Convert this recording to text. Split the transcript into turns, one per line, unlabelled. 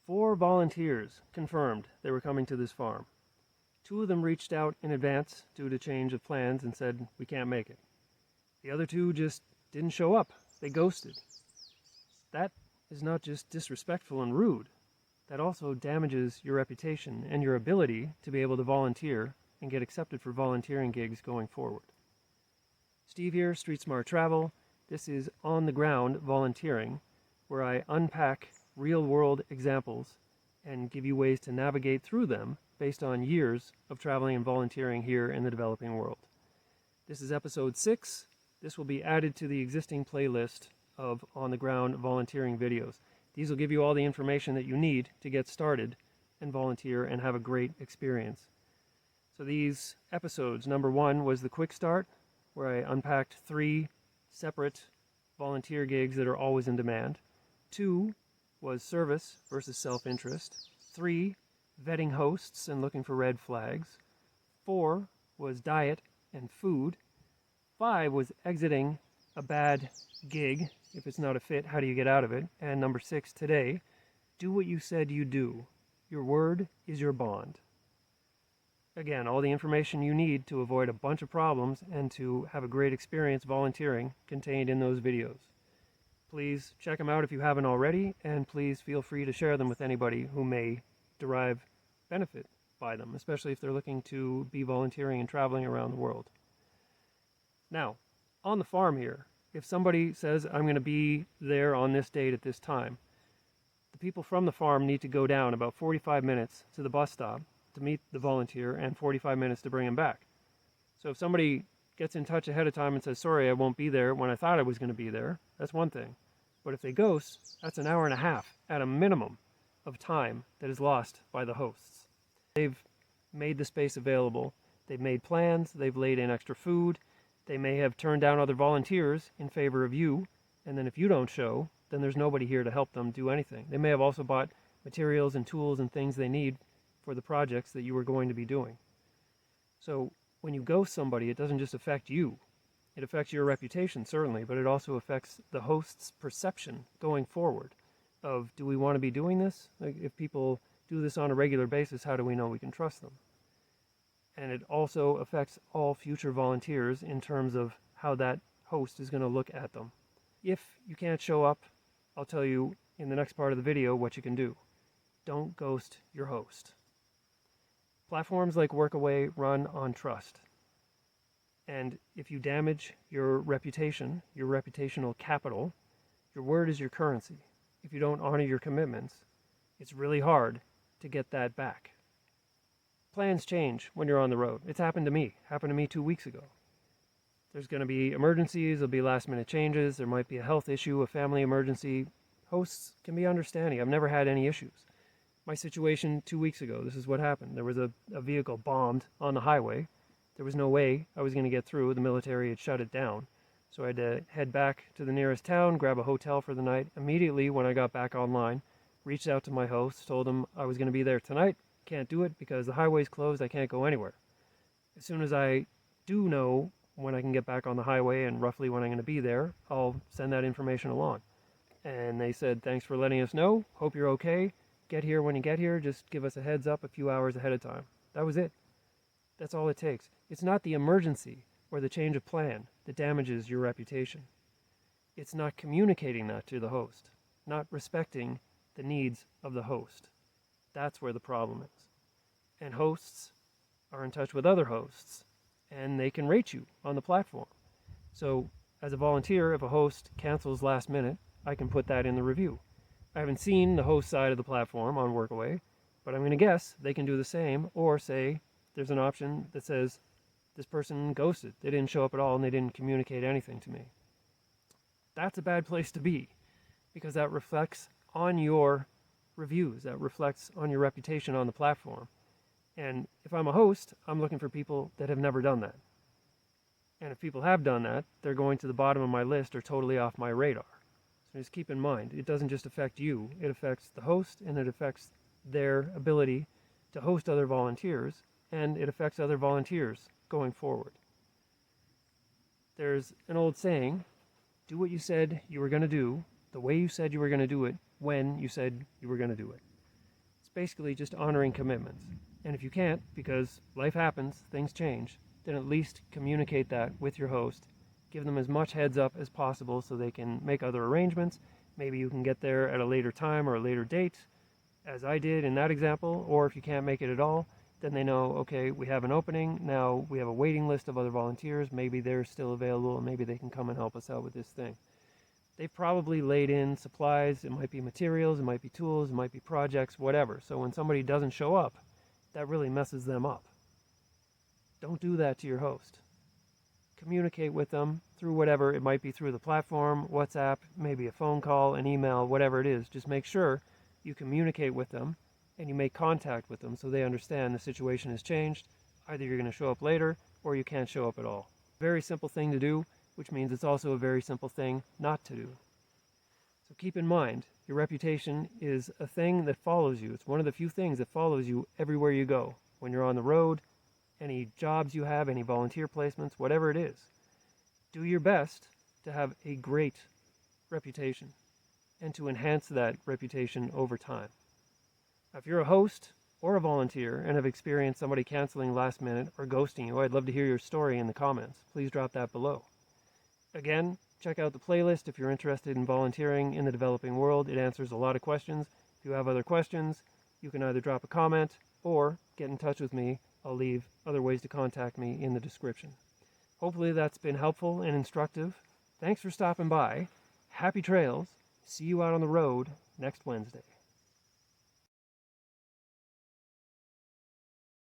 4 volunteers confirmed they were coming to this farm. 2 of them reached out in advance due to change of plans and said, we can't make it. The other 2 just didn't show up. They ghosted. That is not just disrespectful and rude. That also damages your reputation and your ability to be able to volunteer and get accepted for volunteering gigs going forward. Steve here, Street Smart Travel. This is On the Ground Volunteering, where I unpack real-world examples and give you ways to navigate through them based on years of traveling and volunteering here in the developing world. This is episode 6. This will be added to the existing playlist of On the Ground volunteering videos. These will give you all the information that you need to get started and volunteer and have a great experience. So these episodes, number 1 was the quick start, where I unpacked 3 separate volunteer gigs that are always in demand. 2 was service versus self-interest. 3, vetting hosts and looking for red flags. 4 was diet and food. 5 was exiting a bad gig. If it's not a fit, how do you get out of it? And number 6 today, do what you said you do. Your word is your bond. Again, all the information you need to avoid a bunch of problems and to have a great experience volunteering contained in those videos. Please check them out if you haven't already, and please feel free to share them with anybody who may derive benefit by them, especially if they're looking to be volunteering and traveling around the world. Now, on the farm here, if somebody says, I'm going to be there on this date at this time, the people from the farm need to go down about 45 minutes to the bus stop to meet the volunteer and 45 minutes to bring him back. So if somebody gets in touch ahead of time and says, sorry, I won't be there when I thought I was going to be there, that's one thing. But if they ghost, that's an hour and a half at a minimum of time that is lost by the hosts. They've made the space available. They've made plans. They've laid in extra food. They may have turned down other volunteers in favor of you, and then if you don't show, then there's nobody here to help them do anything. They may have also bought materials and tools and things they need for the projects that you were going to be doing. So when you ghost somebody, it doesn't just affect you. It affects your reputation, certainly, but it also affects the host's perception going forward of, do we want to be doing this? Like, if people do this on a regular basis, how do we know we can trust them? And it also affects all future volunteers in terms of how that host is going to look at them. If you can't show up, I'll tell you in the next part of the video what you can do. Don't ghost your host. Platforms like Workaway run on trust. And if you damage your reputation, your reputational capital, your word is your currency. If you don't honor your commitments, it's really hard to get that back. Plans change when you're on the road. It's happened to me. Happened to me 2 weeks ago. There's going to be emergencies. There'll be last-minute changes. There might be a health issue, a family emergency. Hosts can be understanding. I've never had any issues. My situation 2 weeks ago, this is what happened. There was a vehicle bombed on the highway. There was no way I was going to get through. The military had shut it down. So I had to head back to the nearest town, grab a hotel for the night. Immediately, when I got back online, reached out to my host, told him I was going to be there tonight. Can't do it because the highway's closed. I can't go anywhere. As soon as I do know when I can get back on the highway and roughly when I'm going to be there, I'll send that information along. And they said, thanks for letting us know. Hope you're okay. Get here when you get here. Just give us a heads up a few hours ahead of time. That was it. That's all it takes. It's not the emergency or the change of plan that damages your reputation. It's not communicating that to the host, not respecting the needs of the host. That's where the problem is. And hosts are in touch with other hosts, and they can rate you on the platform. So as a volunteer, if a host cancels last minute, I can put that in the review. I haven't seen the host side of the platform on Workaway, but I'm going to guess they can do the same, or say there's an option that says this person ghosted. They didn't show up at all and they didn't communicate anything to me. That's a bad place to be, because that reflects on your reviews, that reflects on your reputation on the platform. And if I'm a host, I'm looking for people that have never done that. And if people have done that, they're going to the bottom of my list or totally off my radar. So just keep in mind, it doesn't just affect you, it affects the host, and it affects their ability to host other volunteers, and it affects other volunteers going forward. There's an old saying, do what you said you were going to do, the way you said you were going to do it, when you said you were going to do it. basically just honoring commitments. And if you can't, because life happens, things change, then at least communicate that with your host. Give them as much heads up as possible so they can make other arrangements. Maybe you can get there at a later time or a later date, as I did in that example, or if you can't make it at all, then they know, okay, we have an opening, now we have a waiting list of other volunteers, maybe they're still available and maybe they can come and help us out with this thing. They've probably laid in supplies, it might be materials, it might be tools, it might be projects, whatever. So when somebody doesn't show up, that really messes them up. Don't do that to your host. Communicate with them through whatever, it might be through the platform, WhatsApp, maybe a phone call, an email, whatever it is. Just make sure you communicate with them and you make contact with them so they understand the situation has changed. Either you're going to show up later or you can't show up at all. Very simple thing to do, which means it's also a very simple thing not to do. So keep in mind, your reputation is a thing that follows you. It's one of the few things that follows you everywhere you go. When you're on the road, any jobs you have, any volunteer placements, whatever it is. Do your best to have a great reputation and to enhance that reputation over time. Now, if you're a host or a volunteer and have experienced somebody canceling last minute or ghosting you, I'd love to hear your story in the comments. Please drop that below. Again, check out the playlist if you're interested in volunteering in the developing world. It answers a lot of questions. If you have other questions, you can either drop a comment or get in touch with me. I'll leave other ways to contact me in the description. Hopefully that's been helpful and instructive. Thanks for stopping by. Happy trails. See you out on the road next Wednesday.